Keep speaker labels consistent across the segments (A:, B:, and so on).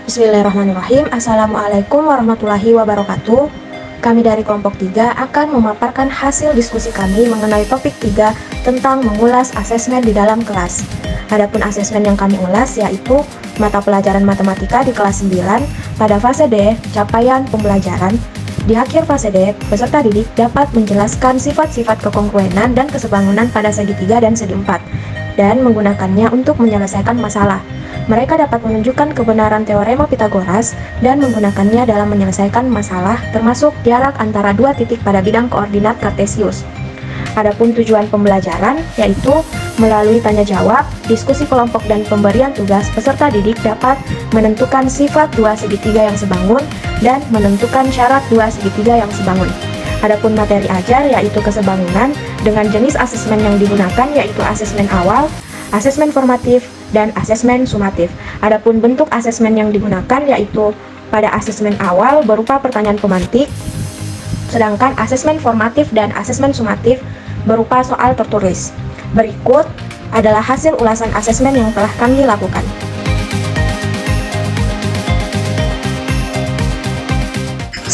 A: Bismillahirrahmanirrahim. Assalamualaikum warahmatullahi wabarakatuh. Kami dari kelompok 3 akan memaparkan hasil diskusi kami mengenai topik 3 tentang mengulas asesmen di dalam kelas. Adapun asesmen yang kami ulas yaitu mata pelajaran matematika di kelas 9 pada fase D, capaian pembelajaran. Di akhir fase D, peserta didik dapat menjelaskan sifat-sifat kekongruenan dan kesebangunan pada segi 3 dan segi 4 dan menggunakannya untuk menyelesaikan masalah. Mereka dapat menunjukkan kebenaran teorema Pitagoras dan menggunakannya dalam menyelesaikan masalah, termasuk jarak antara dua titik pada bidang koordinat Kartesius. Adapun tujuan pembelajaran yaitu melalui tanya jawab, diskusi kelompok dan pemberian tugas, peserta didik dapat menentukan sifat dua segitiga yang sebangun dan menentukan syarat dua segitiga yang sebangun. Adapun materi ajar yaitu kesebangunan dengan jenis asesmen yang digunakan yaitu asesmen awal, asesmen formatif, dan asesmen sumatif. Adapun bentuk asesmen yang digunakan yaitu pada asesmen awal berupa pertanyaan pemantik, sedangkan asesmen formatif dan asesmen sumatif berupa soal tertulis. Berikut adalah hasil ulasan asesmen yang telah kami lakukan.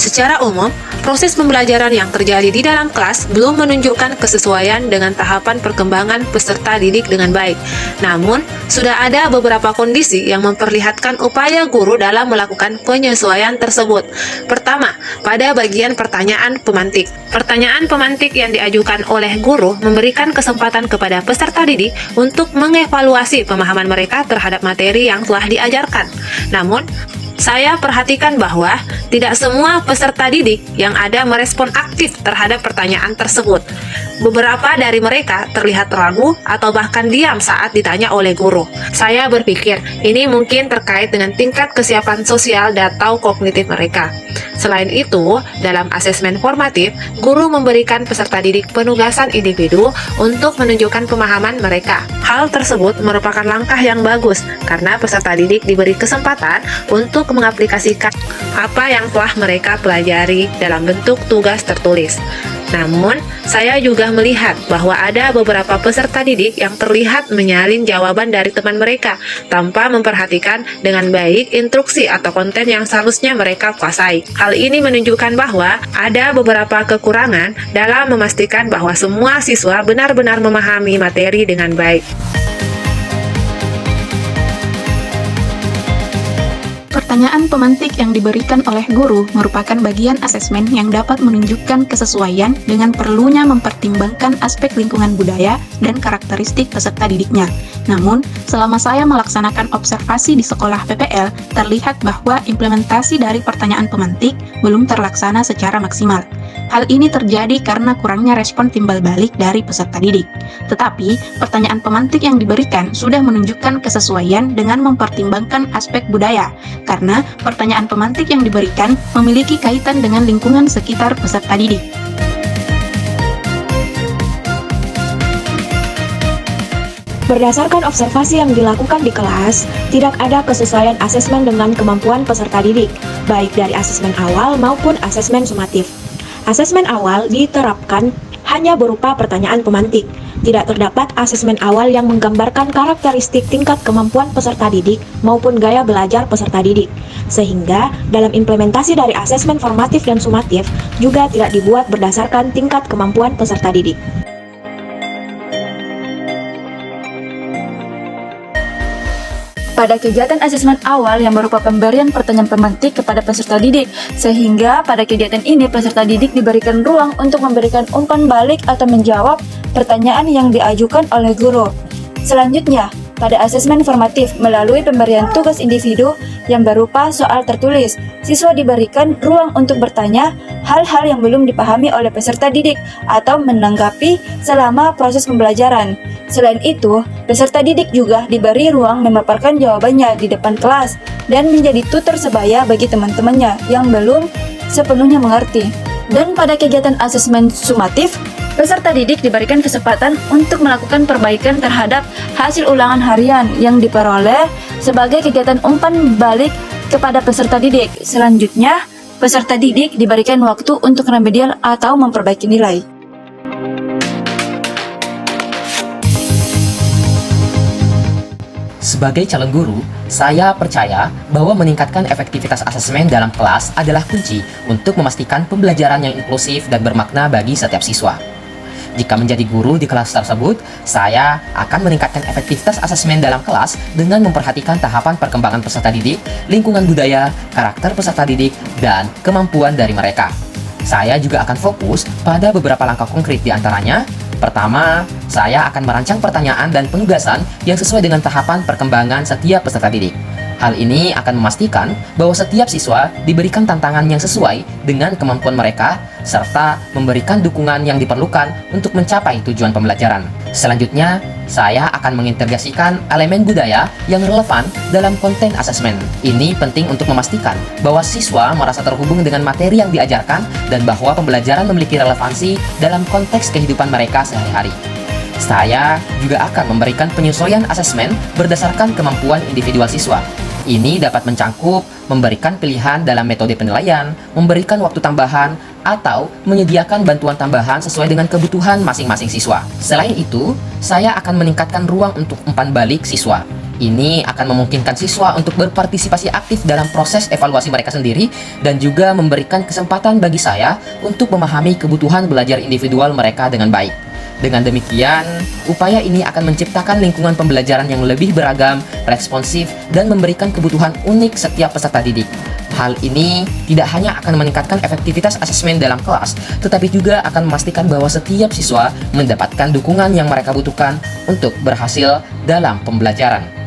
B: Secara umum, proses pembelajaran yang terjadi di dalam kelas belum menunjukkan kesesuaian dengan tahapan perkembangan peserta didik dengan baik. Namun, sudah ada beberapa kondisi yang memperlihatkan upaya guru dalam melakukan penyesuaian tersebut. Pertama, pada bagian pertanyaan pemantik. Pertanyaan pemantik yang diajukan oleh guru memberikan kesempatan kepada peserta didik untuk mengevaluasi pemahaman mereka terhadap materi yang telah diajarkan. Namun, saya perhatikan bahwa tidak semua peserta didik yang ada merespon aktif terhadap pertanyaan tersebut. Beberapa dari mereka terlihat ragu atau bahkan diam saat ditanya oleh guru. Saya berpikir ini mungkin terkait dengan tingkat kesiapan sosial dan atau kognitif mereka. Selain itu, dalam asesmen formatif, guru memberikan peserta didik penugasan individu untuk menunjukkan pemahaman mereka. Hal tersebut merupakan langkah yang bagus karena peserta didik diberi kesempatan untuk mengaplikasikan apa yang telah mereka pelajari dalam bentuk tugas tertulis. Namun, saya juga melihat bahwa ada beberapa peserta didik yang terlihat menyalin jawaban dari teman mereka tanpa memperhatikan dengan baik instruksi atau konten yang seharusnya mereka kuasai. Hal ini menunjukkan bahwa ada beberapa kekurangan dalam memastikan bahwa semua siswa benar-benar memahami materi dengan baik.
C: Pertanyaan pemantik yang diberikan oleh guru merupakan bagian asesmen yang dapat menunjukkan kesesuaian dengan perlunya mempertimbangkan aspek lingkungan budaya dan karakteristik peserta didiknya. Namun, selama saya melaksanakan observasi di sekolah PPL, terlihat bahwa implementasi dari pertanyaan pemantik belum terlaksana secara maksimal. Hal ini terjadi karena kurangnya respon timbal balik dari peserta didik. Tetapi, pertanyaan pemantik yang diberikan sudah menunjukkan kesesuaian dengan mempertimbangkan aspek budaya, karena pertanyaan pemantik yang diberikan memiliki kaitan dengan lingkungan sekitar peserta didik.
A: Berdasarkan observasi yang dilakukan di kelas, tidak ada kesesuaian asesmen dengan kemampuan peserta didik, baik dari asesmen awal maupun asesmen sumatif. Asesmen awal diterapkan hanya berupa pertanyaan pemantik. Tidak terdapat asesmen awal yang menggambarkan karakteristik tingkat kemampuan peserta didik maupun gaya belajar peserta didik. Sehingga, dalam implementasi dari asesmen formatif dan sumatif juga tidak dibuat berdasarkan tingkat kemampuan peserta didik.
D: Pada kegiatan asesmen awal yang berupa pemberian pertanyaan pemantik kepada peserta didik, sehingga pada kegiatan ini peserta didik diberikan ruang untuk memberikan umpan balik atau menjawab pertanyaan yang diajukan oleh guru. Selanjutnya, pada asesmen formatif melalui pemberian tugas individu yang berupa soal tertulis, siswa diberikan ruang untuk bertanya hal-hal yang belum dipahami oleh peserta didik atau menanggapi selama proses pembelajaran. Selain itu, peserta didik juga diberi ruang memaparkan jawabannya di depan kelas dan menjadi tutor sebaya bagi teman-temannya yang belum sepenuhnya mengerti. Dan pada kegiatan asesmen sumatif, peserta didik diberikan kesempatan untuk melakukan perbaikan terhadap hasil ulangan harian yang diperoleh sebagai kegiatan umpan balik kepada peserta didik. Selanjutnya, peserta didik diberikan waktu untuk remedial atau memperbaiki nilai.
E: Sebagai calon guru, saya percaya bahwa meningkatkan efektivitas asesmen dalam kelas adalah kunci untuk memastikan pembelajaran yang inklusif dan bermakna bagi setiap siswa. Jika menjadi guru di kelas tersebut, saya akan meningkatkan efektivitas asesmen dalam kelas dengan memperhatikan tahapan perkembangan peserta didik, lingkungan budaya, karakter peserta didik, dan kemampuan dari mereka. Saya juga akan fokus pada beberapa langkah konkret di antaranya. Pertama, saya akan merancang pertanyaan dan penugasan yang sesuai dengan tahapan perkembangan setiap peserta didik. Hal ini akan memastikan bahwa setiap siswa diberikan tantangan yang sesuai dengan kemampuan mereka, serta memberikan dukungan yang diperlukan untuk mencapai tujuan pembelajaran. Selanjutnya, saya akan mengintegrasikan elemen budaya yang relevan dalam konten asesmen. Ini penting untuk memastikan bahwa siswa merasa terhubung dengan materi yang diajarkan dan bahwa pembelajaran memiliki relevansi dalam konteks kehidupan mereka sehari-hari. Saya juga akan memberikan penyesuaian asesmen berdasarkan kemampuan individual siswa. Ini dapat mencangkup memberikan pilihan dalam metode penilaian, memberikan waktu tambahan, atau menyediakan bantuan tambahan sesuai dengan kebutuhan masing-masing siswa. Selain itu, saya akan meningkatkan ruang untuk umpan balik siswa. Ini akan memungkinkan siswa untuk berpartisipasi aktif dalam proses evaluasi mereka sendiri dan juga memberikan kesempatan bagi saya untuk memahami kebutuhan belajar individual mereka dengan baik. Dengan demikian, upaya ini akan menciptakan lingkungan pembelajaran yang lebih beragam, responsif, dan memberikan kebutuhan unik setiap peserta didik. Hal ini tidak hanya akan meningkatkan efektivitas asesmen dalam kelas, tetapi juga akan memastikan bahwa setiap siswa mendapatkan dukungan yang mereka butuhkan untuk berhasil dalam pembelajaran.